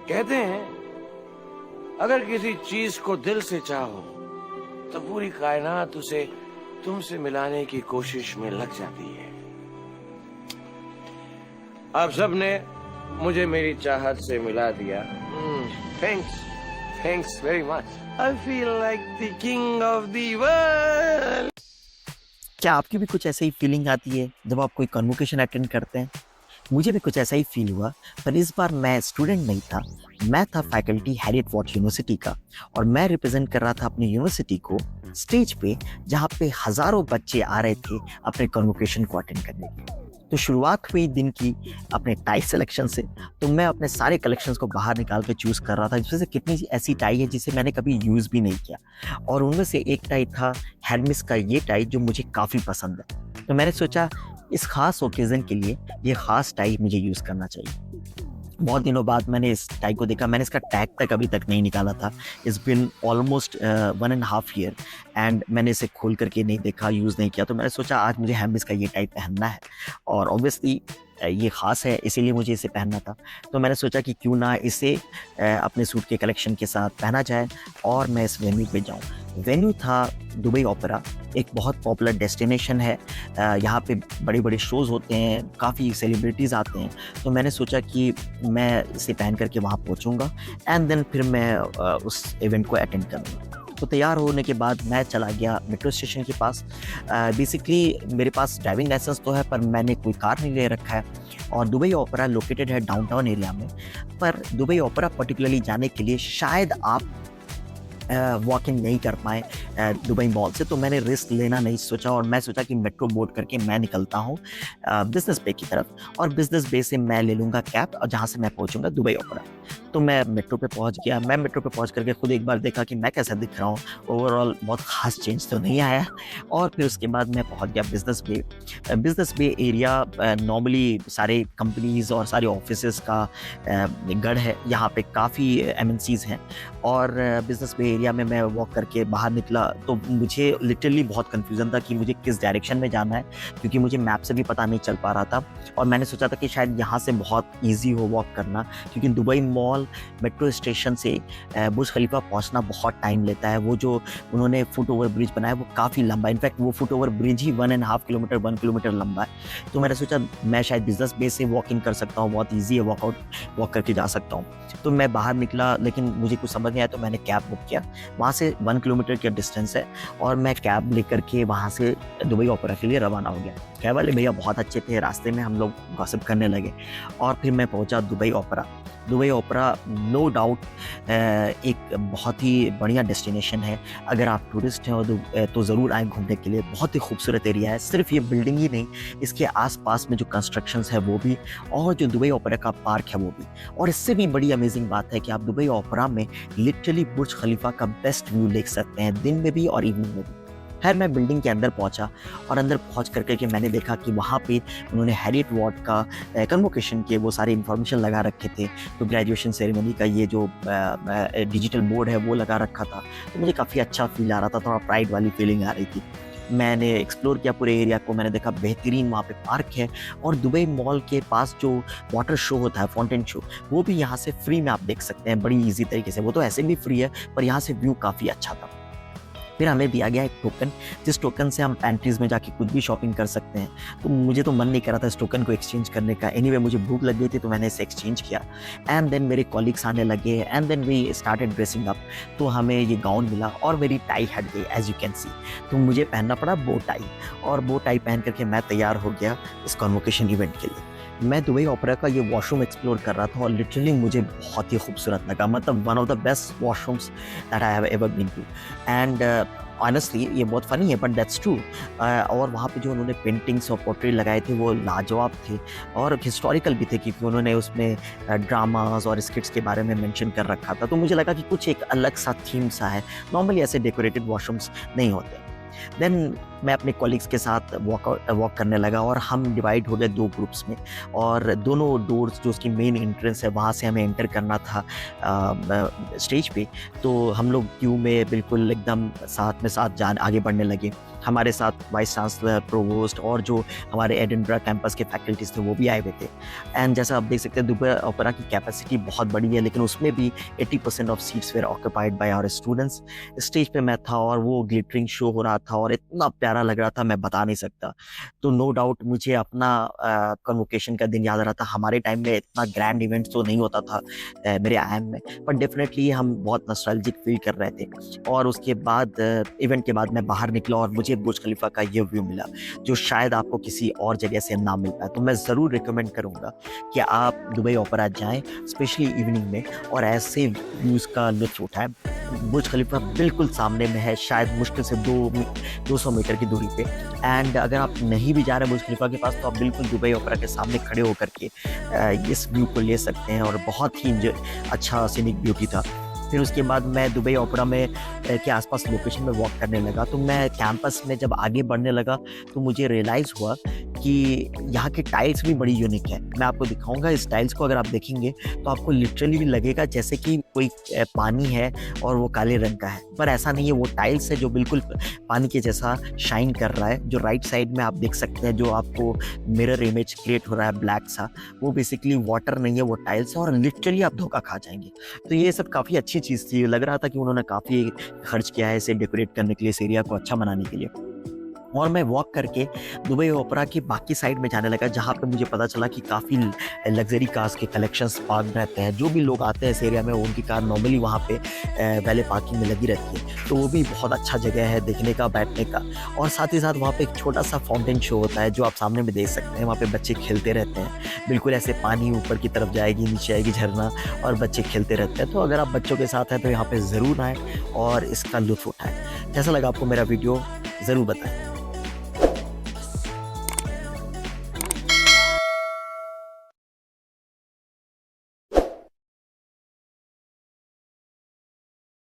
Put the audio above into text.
कहते हैं अगर किसी चीज को दिल से चाहो तो पूरी कायनात उसे तुमसे मिलाने की कोशिश में लग जाती है। आप सबने मुझे मेरी चाहत से मिला दिया। Thanks, thanks very much. I feel like the king of the world. क्या आपकी भी कुछ ऐसे ही फीलिंग आती है जब आप कोई कन्वोकेशन अटेंड करते हैं? मुझे भी कुछ ऐसा ही फील हुआ, पर इस बार मैं स्टूडेंट नहीं था, मैं था फैकल्टी हैरियट वॉट यूनिवर्सिटी का, और मैं रिप्रेजेंट कर रहा था अपनी यूनिवर्सिटी को स्टेज पे, जहाँ पे हज़ारों बच्चे आ रहे थे अपने कन्वोकेशन को अटेंड करने के लिए। तो शुरुआत हुई दिन की अपने टाई सिलेक्शन से। तो मैं अपने सारे कलेक्शंस को बाहर निकाल के चूज़ कर रहा था, जिसमें से कितनी ऐसी टाई है जिसे मैंने कभी यूज़ भी नहीं किया, और उनमें से एक टाई था हेरमेस का ये टाई, जो मुझे काफ़ी पसंद है। तो मैंने सोचा इस खास ओकेज़न के लिए ये खास टाई मुझे यूज़ करना चाहिए। बहुत दिनों बाद मैंने इस टाई को देखा, मैंने इसका टैग तक अभी तक नहीं निकाला था। It's been almost 1.5 year and मैंने इसे खोल करके नहीं देखा, यूज़ नहीं किया। तो मैंने सोचा आज मुझे हेरमेस का ये टाई पहनना है, और ऑब्वियसली ये ख़ास है इसीलिए मुझे इसे पहनना था। तो मैंने सोचा कि क्यों ना इसे अपने सूट के कलेक्शन के साथ पहना जाए और मैं इस वेन्यू पे जाऊँ। वेन्यू था दुबई ओपेरा, एक बहुत पॉपुलर डेस्टिनेशन है। यहाँ पे बड़े-बड़े शोज़ होते हैं, काफ़ी सेलिब्रिटीज़ आते हैं। तो मैंने सोचा कि मैं इसे पहन करके वहाँ पहुँचूँगा एंड देन फिर मैं उस इवेंट को अटेंड करूँगा। तो तैयार होने के बाद मैं चला गया मेट्रो स्टेशन के पास। बेसिकली मेरे पास ड्राइविंग लाइसेंस तो है, पर मैंने कोई कार नहीं ले रखा है, और दुबई ओपेरा लोकेटेड है डाउनटाउन एरिया में। पर दुबई ओपेरा पर्टिकुलरली जाने के लिए शायद आप वॉकिंग नहीं कर पाएँ दुबई मॉल से, तो मैंने रिस्क लेना नहीं सोचा, और मैं सोचा कि मेट्रो बोर्ड करके मैं निकलता हूँ बिज़नेस बे की तरफ, और बिज़नेस बे से मैं ले लूँगा कैब, और जहाँ से मैं पहुँचूँगा दुबई ओपेरा। तो मैं मेट्रो पे पहुँच गया। मैं मेट्रो पे पहुँच करके खुद एक बार देखा कि मैं कैसा दिख रहा हूँ। ओवरऑल बहुत ख़ास चेंज तो नहीं आया, और फिर उसके बाद मैं पहुँच गया बिज़नेस बे। बिज़नेस बे एरिया नॉर्मली सारे कंपनीज़ और सारे ऑफिसेज़ का गढ़ है। यहाँ पे काफ़ी एमएनसीज़ हैं, और बिज़नेस बे एरिया में मैं वॉक करके बाहर निकला तो मुझे लिटरली बहुत कन्फ्यूज़न था कि मुझे किस डायरेक्शन में जाना है, क्योंकि मुझे मैप से भी पता नहीं चल पा रहा था। और मैंने सोचा था कि शायद यहाँ से बहुत ईज़ी हो वॉक करना, क्योंकि दुबई मॉल मेट्रो स्टेशन से बुर्ज खलीफा पहुँचना बहुत टाइम लेता है। वो जो उन्होंने फुट ओवर ब्रिज बनाया है वो काफ़ी लंबा है, इनफैक्ट वो फुट ओवर ब्रिज ही 1.5 किलोमीटर 1 किलोमीटर लंबा है। तो मैंने सोचा मैं शायद बिज़नेस बे से वॉक इन कर सकता हूँ, बहुत ईज़ी है, वॉक करके जा सकता हूँ। तो मैं बाहर निकला, लेकिन मुझे कुछ समझ नहीं आया, तो मैंने कैब बुक किया। वहाँ से 1 किलोमीटर का डिस्टेंस है, और मैं कैब लेकर के वहाँ से दुबई ओपेरा के लिए रवाना हो गया। कैब वाले भैया बहुत अच्छे थे, रास्ते में हम लोग गॉसिप करने लगे, और फिर मैं पहुँचा Dubai opera. Dubai opera no doubt एक बहुत ही बढ़िया डेस्टिनेशन है। अगर आप टूरिस्ट हैं तो ज़रूर आएँ घूमने के लिए। बहुत ही खूबसूरत एरिया है। सिर्फ ये बिल्डिंग ही नहीं, इसके आस-पास में जो कंस्ट्रक्शंस है वो भी, और जो दुबई ओपेरा का पार्क है वो भी। और इससे भी बड़ी अमेजिंग बात है कि आप दुबई ओपेरा में लिटरली बुर्ज खलीफा का बेस्ट व्यू देख सकते हैं, दिन में भी और इवनिंग में भी। खैर मैं बिल्डिंग के अंदर पहुंचा, और अंदर पहुंच करके के मैंने देखा कि वहाँ पे उन्होंने हैरियट वॉट का कन्वोकेशन के वो सारे इन्फॉर्मेशन लगा रखे थे। तो ग्रेजुएशन सेरेमनी का ये जो डिजिटल बोर्ड है वो लगा रखा था। तो मुझे काफ़ी अच्छा फील आ रहा था, थोड़ा प्राइड वाली फीलिंग आ रही थी। मैंने एक्सप्लोर किया पूरे एरिया को, मैंने देखा बेहतरीन वहाँ पे पार्क है, और दुबई मॉल के पास जो वाटर शो होता है, फाउंटेन शो, वो भी यहाँ से फ्री में आप देख सकते हैं बड़ी ईजी तरीके से। वो तो ऐसे भी फ्री है, पर यहाँ से व्यू काफ़ी अच्छा था। फिर हमें दिया गया एक टोकन, जिस टोकन से हम पैंट्रीज़ में जाके कुछ भी शॉपिंग कर सकते हैं। तो मुझे तो मन नहीं कर रहा था इस टोकन को एक्सचेंज करने का। एनीवे मुझे भूख लग गई थी, तो मैंने इसे एक्सचेंज किया, एंड देन मेरे कॉलीग्स आने लगे, and then we started dressing up. तो हमें ये गाउन मिला, और मेरी टाई हट गई एज़ यू कैन सी। तो मुझे पहनना पड़ा बो टाई, और बो टाई पहन करके मैं तैयार हो गया इस कन्वोकेशन इवेंट के लिए। मैं दुबई ओपेरा का ये वॉशरूम एक्सप्लोर कर रहा था, और लिटरली मुझे बहुत ही खूबसूरत लगा। मतलब one of the best washrooms that I have ever been to, and honestly ये बहुत फ़नी है, बट दैट्स ट्रू। और वहाँ पे जो उन्होंने पेंटिंग्स और पोर्ट्रेट लगाए थे वो लाजवाब थे, और हिस्टोरिकल भी थे, क्योंकि उन्होंने उसमें ड्रामास और स्किट्स के बारे में मेंशन कर रखा था। तो मुझे लगा कि कुछ एक अलग सा थीम सा है, नॉर्मली ऐसे डेकोरेटेड वॉशरूम्स नहीं होते। देन मैं अपने कॉलीग्स के साथ वॉक करने लगा और हम डिवाइड हो गए 2 ग्रुप्स में और दोनों डोर्स जो उसकी मेन एंट्रेंस है वहाँ से हमें एंटर करना था स्टेज पे। तो हम लोग क्यू में बिल्कुल एकदम साथ में साथ आगे बढ़ने लगे। हमारे साथ वाइस चांसलर, प्रोवोस्ट और जो हमारे एडिनबरा कैंपस के फैकल्टीज़ थे वो भी आए हुए थे। एंड जैसा आप देख सकते हैं दुबई ओपेरा की कैपेसिटी बहुत बड़ी है, लेकिन उसमें भी 80% of seats were occupied by our students. Stage पे मैं था और वो ग्लिटरिंग शो हो रहा था और इतना प्यारा लग रहा था, मैं बता नहीं सकता। तो नो डाउट मुझे अपना कन्वोकेशन का दिन याद आ रहा था। हमारे टाइम में इतना ग्रैंड इवेंट तो नहीं होता था मेरे आईएम में, बट डेफिनेटली हम बहुत नॉस्टैल्जिक फील कर रहे थे। और उसके बाद इवेंट के बाद मैं बाहर निकला और मुझे बुर्ज खलीफा का ये व्यू मिला जो शायद आपको किसी और जगह से ना मिल पाए। तो मैं ज़रूर रिकमेंड करूँगा कि आप दुबई ओपेरा जाएं, स्पेशली इवनिंग में, और ऐसे व्यूज़ का लुत्फ़ उठाएं। बुर्ज खलीफा बिल्कुल सामने में है, शायद मुश्किल से 200 मीटर की दूरी पे। एंड अगर आप नहीं भी जा रहे बुर्ज खलीफा के पास तो आप बिल्कुल दुबई ओपेरा के सामने खड़े होकर के इस व्यू को ले सकते हैं और बहुत ही अच्छा सीनिक ब्यूटी था। फिर उसके बाद मैं दुबई ओपेरा में के आसपास लोकेशन में वॉक करने लगा। तो मैं कैंपस में जब आगे बढ़ने लगा तो मुझे रियलाइज़ हुआ कि यहाँ की टाइल्स भी बड़ी यूनिक है। मैं आपको दिखाऊंगा इस टाइल्स को, अगर आप देखेंगे तो आपको लिटरली लगेगा जैसे कि कोई पानी है और वो काले रंग का है, पर ऐसा नहीं है। वो टाइल्स है जो बिल्कुल पानी के जैसा शाइन कर रहा है। जो राइट साइड में आप देख सकते हैं जो आपको मिरर इमेज क्रिएट हो रहा है ब्लैक सा, वो बेसिकली वाटर नहीं है, वो टाइल्स है और लिटरली आप धोखा खा जाएंगे। तो ये सब काफ़ी अच्छी चीज़ थी। लग रहा था कि उन्होंने काफ़ी खर्च किया है इसे डेकोरेट करने के लिए, इस एरिया को अच्छा बनाने के लिए। और मैं वॉक करके दुबई ओपेरा की बाकी साइड में जाने लगा जहाँ पे मुझे पता चला कि काफ़ी लग्जरी कार्स के कलेक्शंस पार्क रहते हैं। जो भी लोग आते हैं इस एरिया में उनकी कार नॉर्मली वहाँ पे वैले पार्किंग में लगी रहती है। तो वो भी बहुत अच्छा जगह है देखने का, बैठने का। और साथ ही साथ वहाँ पे एक छोटा सा फाउंटेन शो होता है जो आप सामने में देख सकते हैं। वहाँ पे बच्चे खेलते रहते हैं, बिल्कुल ऐसे पानी ऊपर की तरफ जाएगी, नीचे आएगी झरना, और बच्चे खेलते रहते हैं। तो अगर आप बच्चों के साथ हैं तो यहाँ पर ज़रूर आएँ और इसका लुत्फ़ उठाएँ। कैसा लगा आपको मेरा वीडियो, ज़रूर बताएँ।